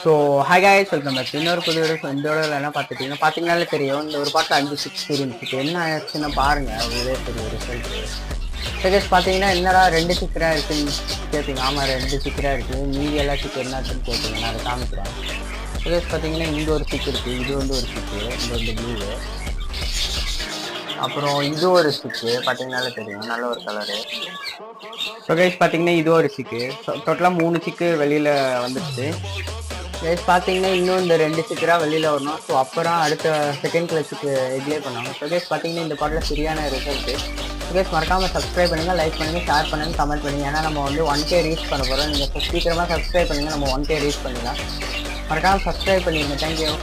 So hi guys, welcome back. இன்னொரு புது video. இந்த வீடியோவில் என்ன பார்த்தீங்கன்னாலே தெரியும், இந்த ஒரு பாட்டில் 5 6 இருந்துச்சு. என்ன ஆச்சுன்னு பாருங்க, அதுவே தெரியும் ரிசல்ட். சஜஸ்ட் பார்த்தீங்கன்னா என்னடா 2 சிக்கராக இருக்குன்னு கேட்பீங்க. ஆமாம், 2 சிக்கராக இருக்குது. மீதி எல்லா சிக்கர் என்னாச்சுன்னு கேட்பீங்க. நான் அதை காமிக்கிறேன். சஜஸ்ட் பார்த்தீங்கன்னா இங்கே ஒரு சிக் இருக்குது, இது வந்து ஒரு சிக்கு, இந்த வந்து ப்ளூவு. அப்புறம் இது ஒரு சிக்கு பார்த்தீங்கன்னாலே தெரியும், நல்ல ஒரு கலரு. ஸோ கைஸ் பார்த்தீங்கன்னா இது ஒரு சிக்கு. டோட்டலாக 3 சிக்கு வெளியில் வந்துடுச்சு. கைஸ் பார்த்தீங்கன்னா இன்னும் இந்த 2 சிக்கராக வெளியில் வரணும். ஸோ அப்புறம் அடுத்த செகண்ட் கிளாஸுக்கு எக்லே பண்ணுவாங்க. ஸோ கைஸ் பார்த்தீங்கன்னா இந்த பாட்டில் சரியான ரிசல்ட்டு. ஸோ கைஸ் மறக்காமல் சப்ஸ்கிரைப் பண்ணுங்கள், லைக் பண்ணுங்கள், ஷேர் பண்ணுங்கள், கமெண்ட் பண்ணுங்கள். ஏன்னா நம்ம வந்து 1K ரீச் பண்ண போகிறோம். நீங்கள் சீக்கிரமாக சப்ஸ்கிரைப் பண்ணுங்கள், நம்ம 1K ரீச் பண்ணிடலாம். மறக்காமல் சப்ஸ்கிரைப் பண்ணிடுங்க. தேங்க்யூ.